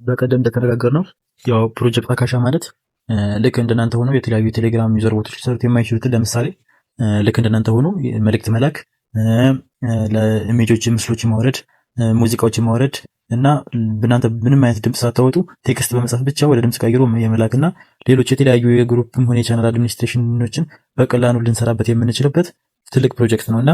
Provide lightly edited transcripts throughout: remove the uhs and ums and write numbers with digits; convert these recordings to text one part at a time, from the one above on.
በቀደም እንደተነጋገርነው ያው ፕሮጀክት አካሻ ማለት ልክ እንደናንተ ሆኖ የተለያዩ የቴሌግራም ዩዘር ቦቶች ሊሰሩት የማይችሉትን ለምሳሌ ልክ እንደናንተ ሆኖ መልእክት መላክ፣ ለኢሜጆች ምስሎችን ማውረድ፣ ሙዚቃዎችን ማውረድ እና በእናንተ ምንም አይነት ድምጽ ሳታወጡ ቴክስት በመጻፍ ብቻ ወደ ድምጽ ቀይሮ የመላክና ሌሎች የተለያዩ የግሩፕም ሆነ የቻናል አድሚኒስትሬሽኖችን በቀላሉ ልንሰራበት የምንችልበት ትልቅ ፕሮጀክት ነውና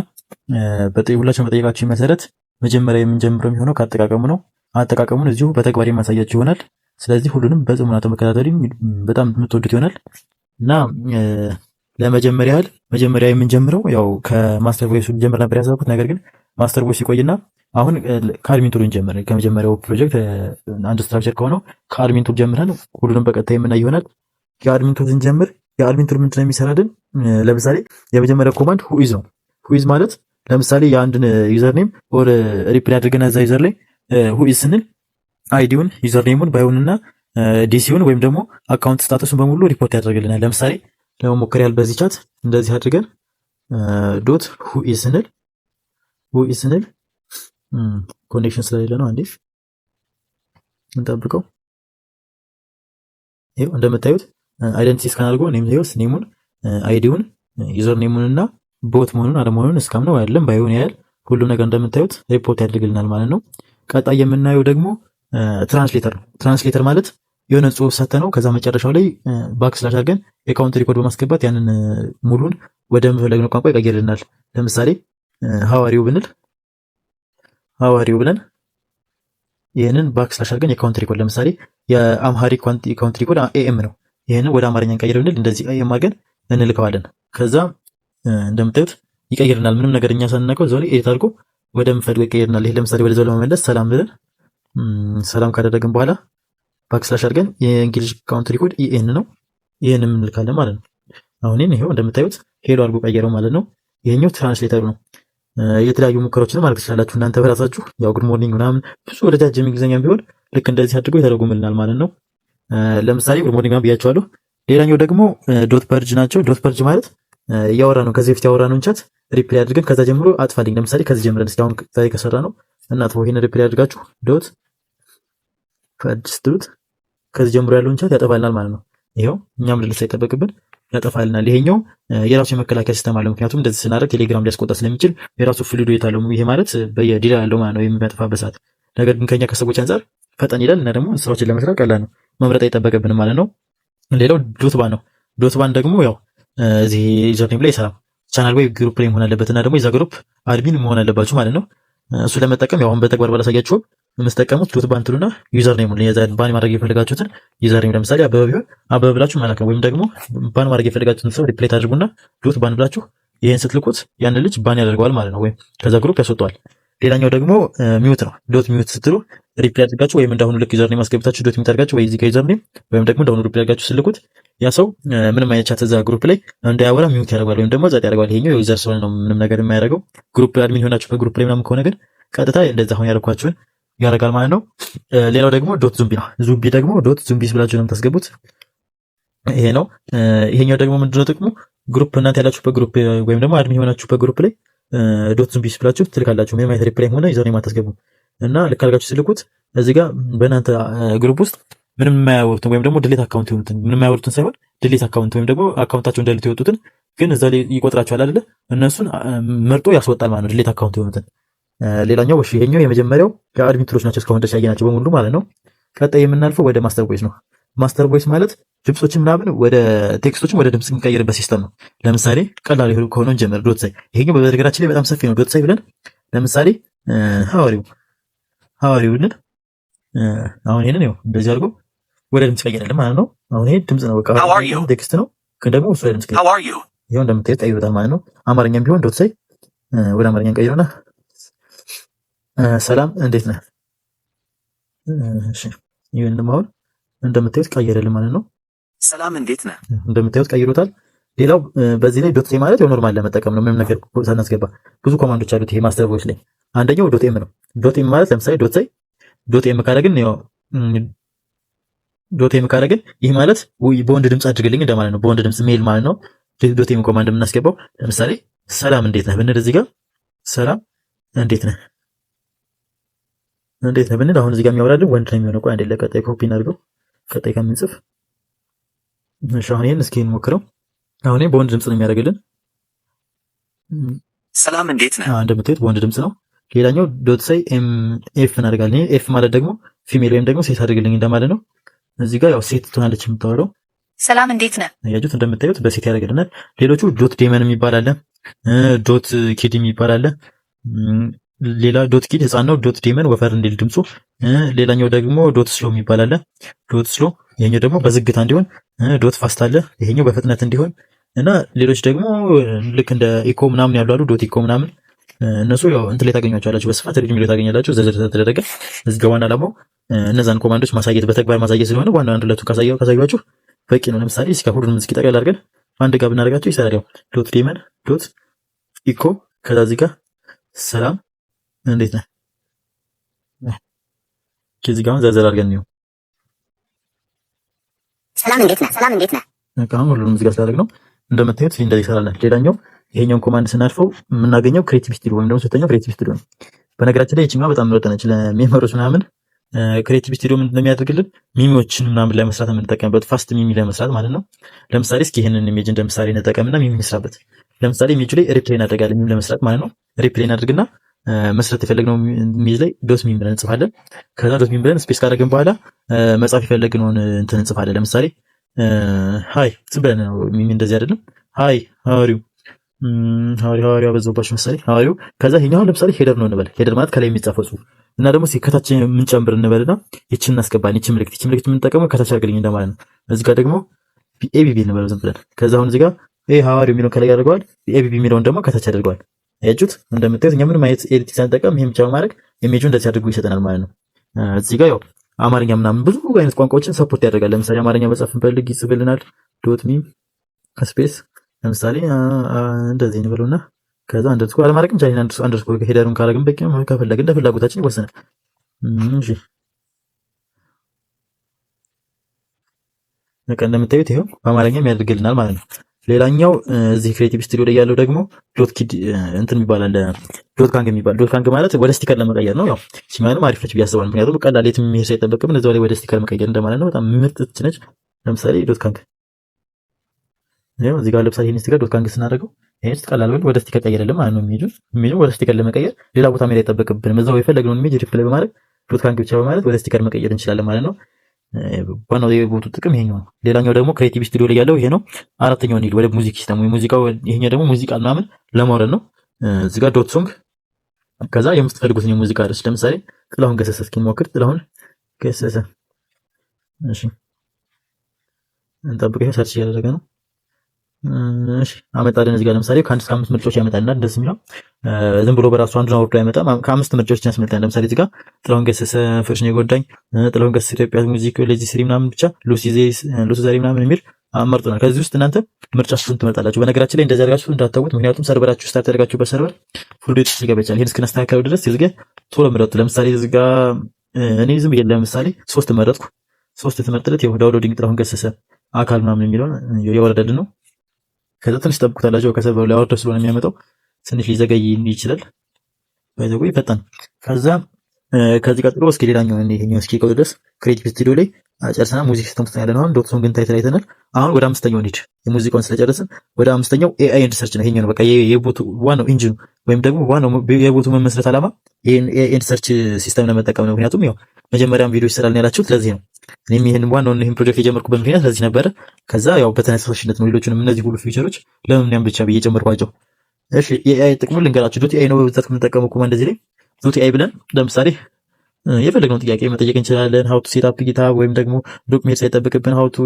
ሁላችሁም በጠየቃችሁ መሰረት መጀመሪያ የምንጀምረው የሚሆነው ከአጠቃቀሙ ነው። አጠቃቀሙን እዚሁ በተግባር የማሳያችሁ ይሆናል። ስለዚህ ሁሉንም በጽሞና ተመከታተሉ፣ በጣም የምትወዱት ይሆናል እና ለመጀመሪያ ያህል መጀመሪያ የምንጀምረው ያው ከማስተር ቮይስ ጀምር ነበር ያሰብኩት። ነገር ግን ማስተር ቮይስ ይቆይና አሁን ከአድሚን ቱል እንጀምር። ከመጀመሪያው ፕሮጀክት አንድ ስትራክቸር ከሆነው ከአድሚን ቱል ጀምረን ሁሉንም በቀጣይ የምናይ ይሆናል። የአድሚን ቱል ስንጀምር የአድሚን ቱል ምንድነው የሚሰራልን? ለምሳሌ የመጀመሪያው ኮማንድ ሁኢዝ ነው። ሁኢዝ ማለት ለምሳሌ የአንድን ዩዘር ኔም ኦር ሪፕላይ አድርገን እዛ ዩዘር ላይ ሁኢዝ ስንል አይዲውን ዩዘር ኔሙን ባይሆንና ዲሲውን ወይም ደግሞ አካውንት ስታተሱን በሙሉ ሪፖርት ያደርግልናል። ለምሳሌ ለመሞከር ያህል በዚህ ቻት እንደዚህ አድርገን ዶት ሁኢዝ ስንል ኮኔክሽን ስለሌለ ነው። አንዴ እንጠብቀው። ይሄው እንደምታዩት አይደንቲቲ ስካን አድርጎ ኔሙን አይዲውን ዩዘር ኔሙንና ቦት መሆኑን አለመሆኑን እስካም ነው አይደለም ባይሆን ያህል ሁሉም ነገር እንደምታዩት ሪፖርት ያደርግልናል ማለት ነው። ቀጣይ የምናየው ደግሞ ትራንስሌተር ነው። ትራንስሌተር ማለት የሆነ ጽሁፍ ሰተነው ከዛ መጨረሻው ላይ ባክስላሽ አድርገን የካውንትሪ ኮድ በማስገባት ያንን ሙሉን ወደ ምፈለግነው ቋንቋ ይቀይርልናል። ለምሳሌ ሐዋሪው ብለን ይሄንን ባክስላሽ አድርገን የካውንትሪ ኮድ ለምሳሌ የአምሃሪክ ካውንትሪ ኮድ ኤኤም ነው። ይሄንን ወደ አማርኛ እንቀይር ብንል እንደዚህ ኤኤም አድርገን እንልከዋለን። ከዛ እንደምታዩት ይቀይርናል። ምንም ነገር እኛ ሳንነካው እዛው ላይ ኤዲት አድርጎ ወደ ምፈልገው ይቀይርናል። ይሄ ለምሳሌ ወደዛው ለመመለስ ሰላም ብለን ሰላም ካደረግን በኋላ ባክስላሽ አድርገን የእንግሊዝ ካውንትሪ ኮድ ኢኤን ነው። ይሄንን እንልካለን ማለት ነው። አሁን ይሄው እንደምታዩት ሄሎ አድርጎ ቀየረው ማለት ነው። ይሄኛው ትራንስሌተሩ ነው። የተለያዩ ሙከራዎችን ማድረግ ትችላላችሁ እናንተ በራሳችሁ። ያው ጉድ ሞርኒንግ ምናምን ብዙ ረጃጅም እንግሊዝኛም ቢሆን ልክ እንደዚህ አድርጎ ይተረጉምልናል ማለት ነው። ለምሳሌ ጉድ ሞርኒንግ ብያቸዋለሁ። ሌላኛው ደግሞ ዶት ፐርጅ ናቸው። ዶት ፐርጅ ማለት ያወራ ነው ከዚህ በፊት ያወራ ነው ቻት ሪፕላይ አድርገን ከዛ ጀምሮ አጥፋልኝ። ለምሳሌ ከዚህ ጀምረን እስካሁን ዛሬ ከሰራ ነው እናጥፋው። ይሄን ሪፕላይ አድርጋችሁ ዶት ፐርጅ ስትሉት ከዚህ ጀምሮ ያለውን ቻት ያጠፋልናል ማለት ነው። ይሄው እኛም ልልስ አይጠበቅብን ያጠፋልናል። ይሄኛው የራሱ የመከላከያ ሲስተም አለው። ምክንያቱም እንደዚህ ስናደርግ ቴሌግራም ሊያስቆጣ ስለሚችል የራሱ ፍሉድ የታለው ይሄ ማለት በየዲላ ያለው ማለት ነው የሚያጠፋበት ሰዓት። ነገር ግን ከኛ ከሰዎች አንፃር ፈጠን ይላል እና ደግሞ ስራዎችን ለመስራት ቀላል ነው። መምረጥ አይጠበቅብንም ማለት ነው። ሌላው ዶት ባን ነው። ዶት ባን ደግሞ ያው እዚህ ዩዘር ኔም ላይ ይሰራል። ቻናል ወይ ግሩፕ ላይ መሆን አለበት እና ደግሞ የዛ ግሩፕ አድሚን መሆን አለባችሁ ማለት ነው። እሱ ለመጠቀም ያው አሁን በተግባር ባላሳያችሁም የምትጠቀሙት ዶት ባን ትሉና ዩዘር ኔም ባን ማድረግ የፈለጋችሁትን ዩዘር ኔም ለምሳሌ አበበ ቢሆን አበበ ብላችሁ ማለት ነው። ወይም ደግሞ ባን ማድረግ የፈለጋችሁትን ሰው ሪፕሌት አድርጉና ዶት ባን ብላችሁ ይሄን ስትልኩት ያን ልጅ ባን ያደርገዋል ማለት ነው፣ ወይም ከዛ ግሩፕ ያስወጣዋል። ሌላኛው ደግሞ ሚውት ነው። ዶት ሚውት ስትሉ ሪፕሌይ አድርጋችሁ ወይም እንዳሁኑ ልክ ዩዘር ኔም አስገብታችሁ ዶት ሚውት አድርጋችሁ ወይ እዚህ ጋር ዩዘር ኔም ወይም ደግሞ እንዳሁኑ ሪፕሌይ አድርጋችሁ ስልኩት ያ ሰው ምንም አይነት ቻት እዛ ግሩፕ ላይ እንዳያወራ ሚውት ያደርጋል ወይም ደግሞ ጸጥ ያደርጋል። ይሄኛው ዩዘር ስለሆነ ነው ምንም ነገር የማያደርገው። ግሩፕ አድሚን ሆናችሁ በግሩፕ ላይ ምናምን ከሆነ ግን ቀጥታ እንደዛ አሁን ያደርኳችሁን ያደርጋል ማለት ነው። ሌላው ደግሞ ዶት ዙምቢ ነው። ዙምቢ ደግሞ ዶት ዙምቢስ ብላችሁ ነው የምታስገቡት። ይሄ ነው። ይሄኛው ደግሞ ምንድነው ጥቅሙ? ግሩፕ እናንተ ያላችሁበት ግሩፕ ወይም ደግሞ አድሚን ሆናችሁበት ግሩፕ ላይ ዶት ዙምቢስ ብላችሁ ትልካላችሁ። ምንም አይነት ሪፕላይ ሆነ ዩዘር ኔም አታስገቡም እና ልክ አድርጋችሁ ስልኩት እዚህ ጋር በእናንተ ግሩፕ ውስጥ ምንም የማያወሩትን ወይም ደግሞ ድሌት አካውንት የሆኑትን ምንም የማያወሩትን ሳይሆን ድሌት አካውንት ወይም ደግሞ አካውንታቸው እንደሌት የወጡትን ግን እዛ ላይ ይቆጥራቸዋል አይደለ? እነሱን መርጦ ያስወጣል ማለት ነው፣ ድሌት አካውንት የሆኑትን። ሌላኛው ይሄኛው የመጀመሪያው የአድሚን ቱሎች ናቸው እስካሁን ድረስ ያየናቸው በሙሉ ማለት ነው። ቀጣይ የምናልፈው ወደ ማስተር ቮይስ ነው። ማስተር ቮይስ ማለት ድምጾችን ምናምን ወደ ቴክስቶችን ወደ ድምጽ የሚቀይርበት ሲስተም ነው። ለምሳሌ ቀላል ይሁን ከሆነ እንጀምር። ዶት ሳይ ይሄኛው በነገራችን ላይ በጣም ሰፊ ነው። ዶት ሳይ ብለን ለምሳሌ ሐዋሪው ብለን አሁን ይሄንን ነው እንደዚህ አድርጎ ወደ ድምጽ ቀይራል ማለት ነው። አሁን ይሄ ድምጽ ነው፣ በቃ ቴክስት ነው፣ ግን ደግሞ እሱ ድምጽ ቀይራል። ይሄው እንደምታዩት ቀይሮታል ማለት ነው። አማርኛም ቢሆን ዶት ሳይ ወደ አማርኛ ቀይሮና ሰላም እንዴት ነህ? እሺ ይሄንን አሁን እንደምታዩት ቀይረልን ማለት ነው። ሰላም እንዴት ነህ? እንደምታዩት ቀይሮታል። ሌላው በዚህ ላይ ዶት ሳይ ማለት ያው ኖርማል ለመጠቀም ነው፣ ምንም ነገር ሳናስገባ ብዙ ኮማንዶች አሉት ይሄ ማስተር ቮይስ ላይ። አንደኛው ዶት ኤም ነው። ዶት ኤም ማለት ለምሳሌ ዶት ሳይ ዶት ኤም ካደረግን ያው ዶት ኤም ካደረግን ይህ ማለት በወንድ ድምጽ አድርግልኝ እንደማለት ነው። በወንድ ድምጽ ሜል ማለት ነው። ዶት ኤም ኮማንድ የምናስገባው ለምሳሌ ሰላም እንዴት ነህ ብንል እዚህ ጋር ሰላም እንዴት ነህ እንዴት ነው ብንል አሁን እዚህ ጋር የሚያወራልን ወንድ ነው የሚሆነው። ቆይ አንዴ ለቀጣይ ኮፒ እናድርገው። ቀጣይ ከምንጽፍ እሺ፣ አሁን ይሄን እስኪ እንሞክረው። አሁን ይሄ በወንድ ድምጽ ነው የሚያደርግልን። ሰላም እንዴት ነህ? እንደምታዩት በወንድ ድምጽ ነው። ሌላኛው ዶት ሳይ ኤፍ እናደርጋለን። ኤፍ ማለት ደግሞ ፊሜል ወይም ደግሞ ሴት አድርግልኝ እንደማለት ነው። እዚህ ጋር ያው ሴት ትሆናለች የምታወራው። ሰላም እንዴት ነህ? ያጁት እንደምታዩት በሴት ያደርግልናል። ሌሎቹ ዶት ዴመን የሚባል አለ፣ ዶት ኪድ የሚባል አለ። ሌላ ዶት ኪድ ህፃን ነው፣ ዶት ዴመን ወፈር እንዲል ድምፁ። ሌላኛው ደግሞ ዶት ስሎ የሚባል አለ፣ ዶት ስሎ። ይሄኛው ደግሞ በዝግታ እንዲሆን። ዶት ፋስት አለ፣ ይሄኛው በፍጥነት እንዲሆን እና ሌሎች ደግሞ ልክ እንደ ኢኮ ምናምን ያሉ አሉ፣ ዶት ኢኮ ምናምን። እነሱ ያው እንትን ላይ ታገኛቸዋላችሁ፣ በስፋት ሪድሚ ላይ ታገኛላችሁ። ዝርዝር ተደረገ እዚህ ጋር። ዋና ዓላማው እነዛን ኮማንዶች ማሳየት በተግባር ማሳየት ስለሆነ ዋና አንድ ሁለቱን ካሳያችሁ በቂ ነው። ለምሳሌ እስኪ ሁሉንም እስኪ ጠቅለል አድርገን አንድ ጋር ብናደርጋቸው ይሰራል። ያው ዶት ዴመን ዶት ኢኮ ከዛ እዚህ ጋር ሰላም እንዴት ነህ ከዚህ ጋር ዘርዘር አድርገን ነው ሰላም እንዴት ነህ፣ ሰላም እንዴት ነህ። አሁን ሁሉንም እዚህ ጋር ስላደረግነው እንደምታዩት እንደዚህ ይሰራል። ሌላኛው ይሄኛውን ኮማንድ ስናልፈው የምናገኘው ክሬቲቭ ስቱዲዮ ወይም ደግሞ ሶስተኛው ክሬቲቭ ስቱዲዮ ነው። በነገራችን ላይ ይቺማ በጣም ምርጥ ነች ለሜሞሪዎች ምናምን። ክሬቲቭ ስቱዲዮ ምንድን ነው የሚያደርግልን? ሚሚዎችን ምናምን ለመስራት የምንጠቀምበት ፋስት ሚሚ ለመስራት ማለት ነው። ለምሳሌ እስኪ ይሄንን ኢሜጅ እንደ ምሳሌ እንጠቀምና ሚሚ እንስራበት። ለምሳሌ ኢሜጁ ላይ ሪፕሌይ እናደርጋለን ሚሚ ለመስራት ማለት ነው። ሪፕሌይ እናደርግና መስራት የፈለግነው ኢሜጅ ላይ ዶት ሚሚ ብለን እንጽፋለን። ከዛ ዶት ሚሚ ብለን ስፔስ ካደረግን በኋላ መጻፍ የፈለግነውን እንትን እንጽፋለን። ለምሳሌ ሃይ ዝም ብለን ነው ሚሚ እንደዚህ አይደለም። ሃይ ሃሪው ሐዋርያው አበዛባችሁ መሰለኝ ሐዋርያው። ከዛ ይሄኛው ለምሳሌ ሄደር ነው እንበል። ሄደር ማለት ከላይ የሚጻፈው ጽሁፍ እና ደግሞ ከታች የምንጨምር እንበልና ይችን እናስገባለን። ይችን ምልክት የምንጠቀመው ከታች አድርግልኝ እንደማለት ነው። እዚህ ጋር ደግሞ ኤቢቢ እንበለው ዝም ብለን። ከዛ አሁን እዚህ ጋር ይሄ ሐዋርያው የሚለውን ከላይ ያደርገዋል፣ ኤቢቢ የሚለውን ደግሞ ከታች ያደርገዋል። አያችሁት? እንደምታዩት እኛ ምንም አይነት ኤዲት ሳንጠቀም ይሄን ብቻ በማድረግ ኢሜጁ እንደዚህ አድርጎ ይሰጠናል ማለት ነው። እዚህ ጋር ያው አማርኛ ምናምን ብዙ አይነት ቋንቋዎችን ሰፖርት ያደርጋል። ለምሳሌ አማርኛ መጻፍ እንፈልግ ይጽፍልናል። ዶት ሚም ስፔስ ለምሳሌ እንደዚህ እንበለውና ከዛ አንደርስኮር አለማድረግም ቻሌንጅ አንደርስኮር ሄደሩን ካረግን በቂ ነው። ከፈለግን እንደ ፍላጎታችን ይወሰናል። እሺ በቃ እንደምታዩት ይሄው በአማርኛም ያደርግልናል ማለት ነው። ሌላኛው እዚህ ክሬቲቭ ስቱዲዮ ላይ ያለው ደግሞ ዶት ኪድ እንትን ይባላል፣ ዶት ካንግ የሚባል። ዶት ካንግ ማለት ወደ ስቲከር ለመቀየር ነው። ያው ሲማንም አሪፍ ነች ብዬ አስባለሁ። ምክንያቱም ቀላል የትም የሚሄድ ሳይጠበቅብን እዛው ላይ ወደ ስቲከር መቀየር እንደማለት ነው። በጣም ምርጥ ነች። ለምሳሌ ዶት ካንግ ያው እዚህ ጋር ለምሳሌ ይሄን ስቲከር ዶት ካንግ ስናደርገው ይሄ ቀላል ወይ ወደ ስቲከር ቀይረልን ማለት ነው። ኢሜጁ ወደ ስቲከር ለመቀየር ሌላ ቦታ መሄድ አይጠበቅብንም። እዛው የፈለግነውን ኢሜጅ ሪፕላይ በማድረግ ዶት ካንግ ብቻ በማለት ወደ ስቲከር መቀየር እንችላለን ማለት ነው። ዋናው የቦቱ ጥቅም ይሄኛው ነው። ሌላኛው ደግሞ ክሬቲቭ ስቱዲዮ ላይ ያለው ይሄ ነው። አራተኛው እንሂድ ወደ ሙዚክ ሲስተም ወይ ሙዚቃው። ይሄኛው ደግሞ ሙዚቃ ምናምን ለማውረድ ነው። እዚህ ጋር ዶት ሶንግ ከዛ የምትፈልጉትን የሙዚቃ ርዕስ ለምሳሌ ጥላሁን ገሰሰ እስኪ ሞክር። ጥላሁን ገሰሰ እሺ፣ እንጠብቅ። ይሄ ሰርች እያደረገ ነው። እሺ አመጣልን። እዚህ ጋር ለምሳሌ ከአንድ እስከ አምስት ምርጫዎች ያመጣልናል። እንደዚህ የሚለው ዝም ብሎ በራሱ አንዱን አውርዶ አይመጣም። ከአምስት ምርጫዎች ያስመጣል። ለምሳሌ እዚህ ጋር ጥላሁን ገሰሰ ፍቅርሽ ነው የጎዳኝ፣ ጥላሁን ገሰሰ ኢትዮጵያ ሙዚክ ለዚህ ስሪ ምናምን ብቻ ሉሲ ዛሬ ምናምን የሚል አመርጡናል። ከዚህ ውስጥ እናንተ ምርጫችሁን ትመርጣላችሁ። በነገራችን ላይ እንደዚህ አድርጋችሁ እንዳታውቁት፣ ምክንያቱም ሰርቨራችሁ ስታርት ያደርጋችሁበት ሰርቨር ፉል ዴት ሊገባ ይችላል። ይሄን እስክናስተካክለው ድረስ እዚህ ጋር ቶሎ ምረጡ። ለምሳሌ እዚህ ጋር እኔ ዝም ብዬ ለምሳሌ 3 መረጥኩ። 3 የተመረጠለት ይኸው ዳውንሎዲንግ ጥላሁን ገሰሰ አካል ምናምን የሚለውን የወረደልን ነው። ከዛ ትንሽ ጠብቁታላችሁ። ከሰርቨሩ ላይ አውርዶ ስለሆነ የሚያመጣው ትንሽ ሊዘገይ ይችላል። ባይዘው ይፈጣን። ከዛ ከዚህ ቀጥሎ እስኪ ሌላኛው ይሄኛው እስኪ ቆይ ድረስ ክሬቲቭ ስቱዲዮ ላይ ጨርሰናል። ሙዚክ ሲስተም ውስጥ ያለነው አሁን ዶት ሶንግ እንታይ አይተናል። አሁን ወደ አምስተኛው እንሂድ። የሙዚቃውን ስለጨረስን ወደ አምስተኛው ኤአይ ኤንድ ሰርች ነው። ይሄኛው ነው በቃ የቦቱ ዋናው ኢንጂኑ ወይም ደግሞ ዋናው የቦቱ መመስረት ዓላማ ይሄን ኤአይ ኤንድ ሰርች ሲስተም ለመጠቀም ነው። ምክንያቱም ያው መጀመሪያም ቪዲዮ ይሰራልን ያላችሁት ለዚህ ነው። እኔም ይሄን ፕሮጀክት የጀመርኩበት ምክንያት ለዚህ ነበረ። ከዛ ያው በተነሳሽነት ነው ሌሎቹንም እነዚህ ሁሉ ፊቸሮች ለምን ያን ብቻ ብዬ ጨመርኳቸው። እሺ ኤአይ ጥቅሙን ልንገራችሁ። ዶት ኤአይ ነው በብዛት የምንጠቀመው ኮማንድ እዚህ ላይ ዶት ኤአይ ብለን ለምሳሌ የፈለግነውን ጥያቄ መጠየቅ እንችላለን። ሀው ቱ ሴት አፕ ጊታብ ወይም ደግሞ ዶክ ሜል ሳይጠብቅብን ሀው ቱ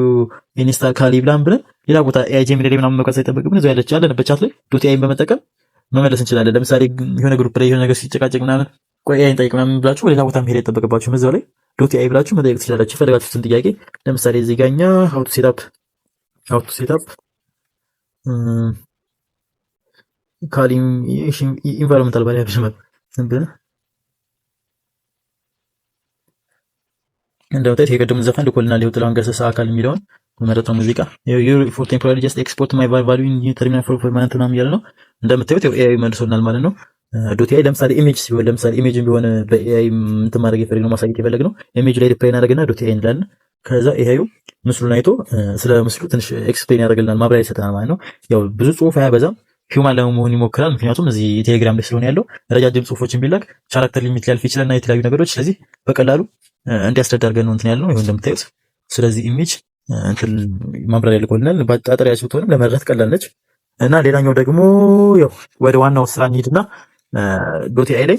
ኢንስታል ካሊ ብላን ብለን ሌላ ቦታ ኤአይ ጄሚኒ ላይ ምናምን መውቀት ሳይጠብቅብን እዛው ያለንበት ቻት ላይ ዶት ኤአይን በመጠቀም መመለስ እንችላለን። ለምሳሌ የሆነ ግሩፕ ላይ የሆነ ነገር ሲጨቃጨቅ ምናምን ቆይ ኤአይን ጠይቅ ምናምን ብላችሁ ሌላ ቦታ መሄድ አይጠበቅባችሁም። እዛው ላይ ዶት ኤአይ ብላችሁ መጠየቅ ትችላላችሁ የፈለጋችሁትን ጥያቄ። ለምሳሌ እዚህ ጋር እኛ ሀው ቱ ሴት አፕ ካሊ ኢንቫይሮንመንታል ቫሪያብል ዝም ብለን እንደውታይት የቀደሙን ዘፈን ልኮልናል። ጥላሁን ገሰሰ አካል የሚለውን መረጠው ሙዚቃ ፎር ቴምፖራሪ ጀስት ኤክስፖርት ማይ ቫልዩ ኢን ተርሚናል ፎር ፐርማነንት ምናምን እያለ ነው። እንደምታዩት ኤአይ መልሶልናል ማለት ነው። ዶት ኤአይ ለምሳሌ ኢሜጅ ሲሆን ለምሳሌ ኢሜጅን ቢሆን በኤአይ እንትን ማድረግ የፈለግነው ማሳየት የፈለግነው ኢሜጅ ላይ ዲፕላይ እናደርግና ዶት ኤአይ እንላለን። ከዛ ኤአዩ ምስሉን አይቶ ስለ ምስሉ ትንሽ ኤክስፕሌን ያደርግልናል፣ ማብራሪያ ይሰጠናል ማለት ነው። ያው ብዙ ጽሁፍ አያበዛም፣ ሂውማን ለመሆን ይሞክራል። ምክንያቱም እዚህ ቴሌግራም ላይ ስለሆነ ያለው ረጃጅም ጽሁፎችን ቢላክ ካራክተር ሊሚት ሊያልፍ ይችላል እና የተለያዩ ነገሮች፣ ስለዚህ በቀላሉ እንዲያስረዳ አድርገን ነው እንትን ያልነው ይሁን እንደምታዩት። ስለዚህ ኢሜጅ እንትን ማብራሪያ ልኮልናል። በአጣጣሪያ ስትሆንም ለመረዳት ቀላል ነች። እና ሌላኛው ደግሞ ያው ወደ ዋናው ስራ እንሂድና ዶት ኤአይ ላይ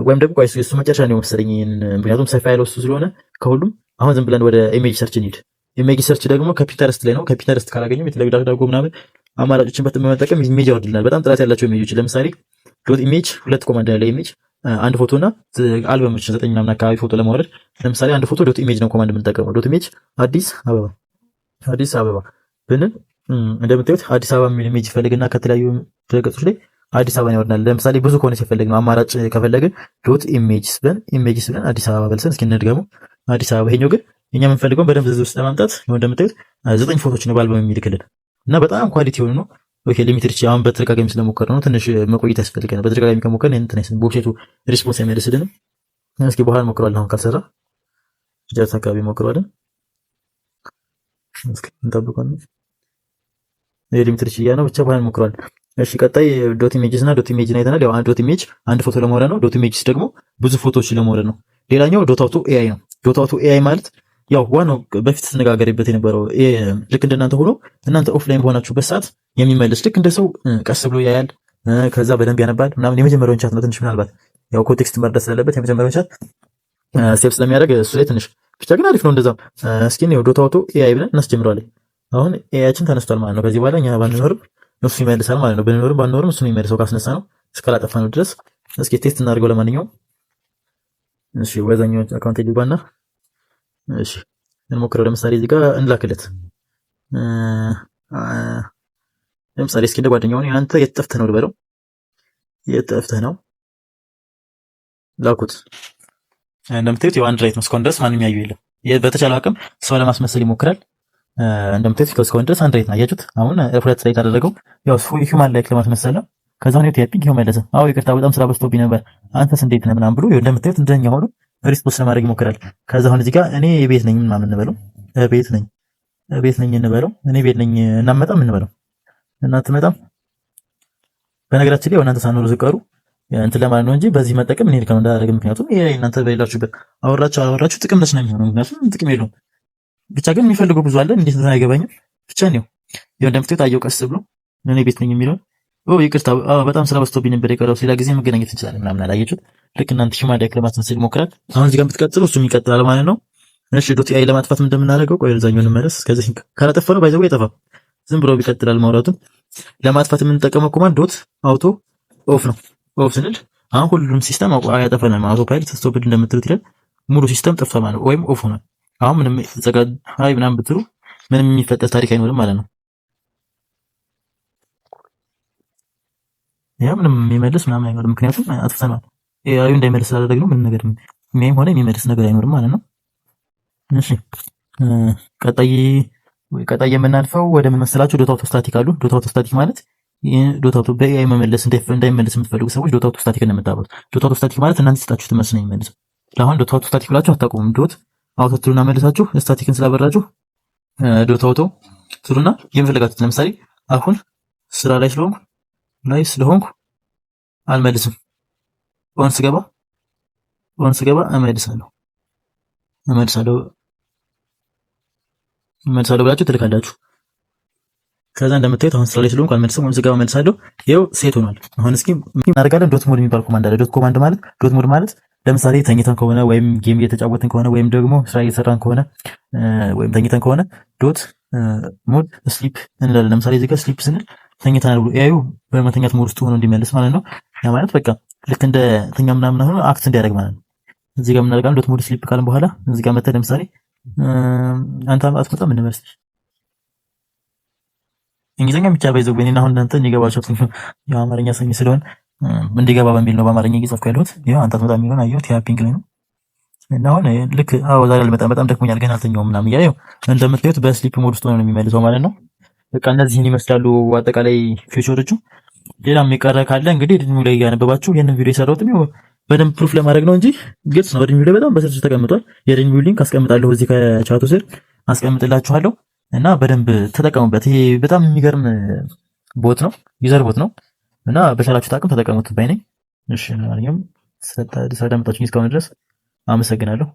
ወይም ደግሞ ቆይ እሱ መጨረሻ ነው መሰለኝ፣ ምክንያቱም ሰፋ ያለው እሱ ስለሆነ ከሁሉም አሁን ዝም ብለን ወደ ኢሜጅ ሰርች እንሂድ። ኢሜጅ ሰርች ደግሞ ከፒንተረስት ላይ ነው። ከፒንተረስት ካላገኘም የተለያዩ ዳግዳጎ ምናምን አማራጮችን በመጠቀም ኢሜጅ ያወርድልናል። በጣም ጥራት ያላቸው ኢሜጆች ለምሳሌ ዶት ኢሜጅ ሁለት ኮማንድ ያለ ኢሜጅ አንድ ፎቶና አልበሞች 9 ምናምን አካባቢ ፎቶ ለማውረድ ለምሳሌ አንድ ፎቶ ዶት ኢሜጅ ነው ኮማንድ የምንጠቀመው። ዶት ኢሜጅ አዲስ አበባ ብንል እንደምታዩት አዲስ አበባ የሚል ኢሜጅ ይፈልግና ከተለያዩ ድረገጾች ላይ አዲስ አበባ ያወርዳል። ለምሳሌ ብዙ ከሆነ ሲፈልግ ነው አማራጭ ከፈለግን ዶት ኢሜጅስ ብለን አዲስ አበባ በልሰን እስኪ እንድገመው አዲስ አበባ። ይሄኛው ግን እኛ የምንፈልገው በደንብ ዝርዝር ውስጥ ለማምጣት ነው። እንደምታዩት 9 ፎቶዎች ነው በአልበም የሚልክልን እና በጣም ኳሊቲ የሆኑ ነው። ኦኬ ሊሚትድ አሁን በተደጋጋሚ ስለሞከረ ነው ትንሽ መቆየት ያስፈልገናል። በተደጋጋሚ ከሞከርን እንትን አይሰን በዌብሳይቱ ሪስፖንስ አይመልስልንም። እስኪ በኋላ እንሞክረዋለን። አሁን ካልሰራ ጀርት አካባቢ እንሞክረዋለን። እስኪ እንጠብቀዋለን። ሊሚትድ ያ ነው ብቻ በኋላ እንሞክረዋለን። እሺ ቀጣይ ዶት ኢሜጅስ እና ዶት ኢሜጅን አይተናል። ያው ዶት ኢሜጅ አንድ ፎቶ ለማውረድ ነው። ዶት ኢሜጅስ ደግሞ ብዙ ፎቶዎች ለማውረድ ነው። ሌላኛው ዶት አውቶ ኤአይ ነው። ዶት አውቶ ኤአይ ማለት ያው ዋናው በፊት ተነጋገሪበት የነበረው ልክ እንደናንተ ሆኖ እናንተ ኦፍላይን በሆናችሁበት ሰዓት የሚመልስ ልክ እንደ ሰው ቀስ ብሎ ያያል፣ ከዛ በደንብ ያነባል ምናምን። የመጀመሪያውን ቻት ነው ትንሽ ምናልባት ያው ኮንቴክስት መርዳት ስላለበት የመጀመሪያውን ቻት ሴቭ ስለሚያደርግ እሱ ላይ ትንሽ ብቻ ግን አሪፍ ነው እንደዛም። እስኪ ነው ዶት አውቶ ኤአይ ብለን እናስጀምረዋለን። አሁን ኤአይችን ተነስቷል ማለት ነው። ከዚህ በኋላ እኛ ባንኖርም እሱ ይመልሳል ማለት ነው። ብንኖርም ባንኖርም እሱ ነው የሚመልሰው ካስነሳ ነው እስካላጠፋ ነው ድረስ። እስኪ ቴስት እናድርገው ለማንኛውም። እሺ ወዛኛው አካውንት ሊባና እሺ እንሞክረው። ለምሳሌ እዚህ ጋር እንላክለት። ለምሳሌ እስኪ እንደ ጓደኛው ነው አንተ የት ጠፍተህ ነው ልበለው። የት ጠፍተህ ነው ላኩት። እንደምታዩት ያው አንድ ራይት ነው። እስካሁን ድረስ ማንም ያዩ የለም። በተቻለ አቅም ሰው ለማስመሰል ይሞክራል። እንደምታዩት እስካሁን ድረስ አንድ ራይት ነው። አያችሁት? አሁን ሪፍሬት ላይ ታደረገው ያው ሂውማን ላይክ ለማስመሰል ነው። ከዛ ነው ታይፒንግ ይሄው መለሰ። አዎ ይቅርታ በጣም ስራ በዝቶብኝ ነበር፣ አንተስ እንዴት ነህ ምናምን ብሎ እንደምታዩት እንደኛ ሆኖ ሪስፖንስ ለማድረግ ይሞክራል። ከዛ አሁን እዚህ ጋር እኔ ቤት ነኝ ምናምን እንበለው፣ ቤት ነኝ እንበለው፣ እኔ ቤት ነኝ እናመጣም እንበለው፣ እናንተ መጣም። በነገራችን ላይ እናንተ ሳኖሩ ዝቀሩ እንትን ለማለት ነው እንጂ በዚህ መጠቀም እኔ ልከም እንዳደረግ። ምክንያቱም ይሄ እናንተ በሌላችሁበት አወራችሁ ጥቅም ነች ነው የሚሆነው። ምክንያቱም ጥቅም የለውም። ብቻ ግን የሚፈልገው ብዙ አለ። እንዴት ነው አይገባኝም። ብቻ ነው ያው እንደምታዩት አየው ቀስ ብሎ እኔ ቤት ነኝ የሚለው። ይቅርታ በጣም ስራ በዝቶብኝ ነበር የቀረው፣ ሌላ ጊዜ መገናኘት እንችላለን ምናምን አላየችሁት? ልክ እናንተ ሂውማን ላይክ ለማስመሰል ይሞክራል። አሁን እዚህ ጋር ብትቀጥሉ እሱም ይቀጥላል ማለት ነው። እሺ ዶት ኤአይ ለማጥፋት ምን እንደምናደርገው ቆይ ወደዛኛው እንመለስ። ከዚህ ካላጠፋነው ባይዘው አይጠፋም፣ ዝም ብሎ ይቀጥላል ማውራቱን። ለማጥፋት የምንጠቀመው ኮማንድ ዶት አውቶ ኦፍ ነው። ኦፍ ስንል አሁን ሁሉም ሲስተም ያጠፋናል። አውቶ ፓይለት ስቶፕ እንደምትሉት ይላል። ሙሉ ሲስተም ጠፋ ማለት ነው፣ ወይም ኦፍ ሆኗል። አሁን ምንም ሀይ ምናምን ብትሉ ምንም የሚፈጠር ታሪክ አይኖርም ማለት ነው። ያ ምንም የሚመልስ ምናምን አይኖርም፣ ምክንያቱም አጥፍተናል። ኤአዩ እንዳይመልስ ስላደረግነው ምንም ነገር ምንም ሆነ የሚመልስ ነገር አይኖርም ማለት ነው። እሺ ቀጣይ የምናልፈው ወደ ምን መሰላችሁ? ዶት አውቶ ስታቲክ አሉ። ዶት አውቶ ስታቲክ ማለት ዶት አውቶ በኤአይ መመለስ እንዳይመልስ የምትፈልጉ ሰዎች ዶት አውቶ ስታቲክ እንደምታውቁት። ዶት አውቶ ስታቲክ ማለት እናንተ ስጣችሁት መልስ ነው የሚመልሰው። ለአሁን ዶት አውቶ ስታቲክ ብላችሁ አታውቁም። ዶት አውቶ ትሉና መልሳችሁ ስታቲክን ስላበራችሁ ዶት አውቶ ትሉና የምፈልጋችሁት ለምሳሌ አሁን ስራ ላይ ስለሆንኩ አልመልስም። ኦን ስገባ እመልሳለሁ ብላችሁ ትልካላችሁ። ከዛ እንደምታዩት አሁን ስራ ላይ ስለሆንኩ አልመልስም፣ ኦን ስገባ እመልሳለሁ። ይኸው ሴት ሆኗል። አሁን እስኪ እናደርጋለን። ዶት ሞድ የሚባል ኮማንድ አለ። ዶት ሞድ ማለት ለምሳሌ ተኝተን ከሆነ ወይም ጌም እየተጫወትን ከሆነ ወይም ደግሞ ስራ እየሰራን ከሆነ ወይም ተኝተን ከሆነ ዶት ሞድ ስሊፕ እንላለን። ለምሳሌ እዚህ ጋር ስሊፕ ስንል ተኝተናል ብሎ ኤአዩ በመተኛት ሞድ ውስጥ ሆኖ እንዲመልስ ማለት ነው። ያ ማለት በቃ ልክ እንደ ተኛ ምናምን ሆኖ አክት እንዲያደርግ ማለት ነው። እዚህ ጋር ምናደርጋለን ዶት ሞድ ስሊፕ ካልን በኋላ እዚህ ጋር መተን ለምሳሌ አንተ አትመጣም እንመልስ። እንግሊዝኛ ብቻ ባይዘው ግን አሁን እናንተ እንዲገባችሁ ያው አማርኛ ሰሚ ስለሆነ እንዲገባ በሚል ነው በአማርኛ እየጻፍኩ ያለሁት። ያው አንተ አትመጣም የሚለውን አየሁት ታይፒንግ ላይ ነው። እና አሁን ልክ ዛሬ በጣም ደክሞኛል ግን አልተኛውም ምናምን እያለ እንደምታዩት በስሊፕ ሞድ ውስጥ ነው የሚመልሰው ማለት ነው። በቃ እነዚህን ይመስላሉ አጠቃላይ ፊቸሮቹ። ሌላም የቀረ ካለ እንግዲህ ሪድሚው ላይ እያነበባችሁ ይሄንን ቪዲዮ የሰራሁት ነው በደንብ ፕሩፍ ለማድረግ ነው እንጂ ግልጽ ነው። ሪድሚው ላይ በጣም በስርዓት ተቀምጧል። የሪድሚው ሊንክ አስቀምጣለሁ እዚህ ከቻቱ ስር አስቀምጥላችኋለሁ እና በደንብ ተጠቀሙበት። ይሄ በጣም የሚገርም ቦት ነው፣ ዩዘር ቦት ነው እና በቻላችሁት አቅም ተጠቀሙት ባይ ነኝ። እሺ፣ ስለዳመጣችሁኝ እስካሁን ድረስ አመሰግናለሁ።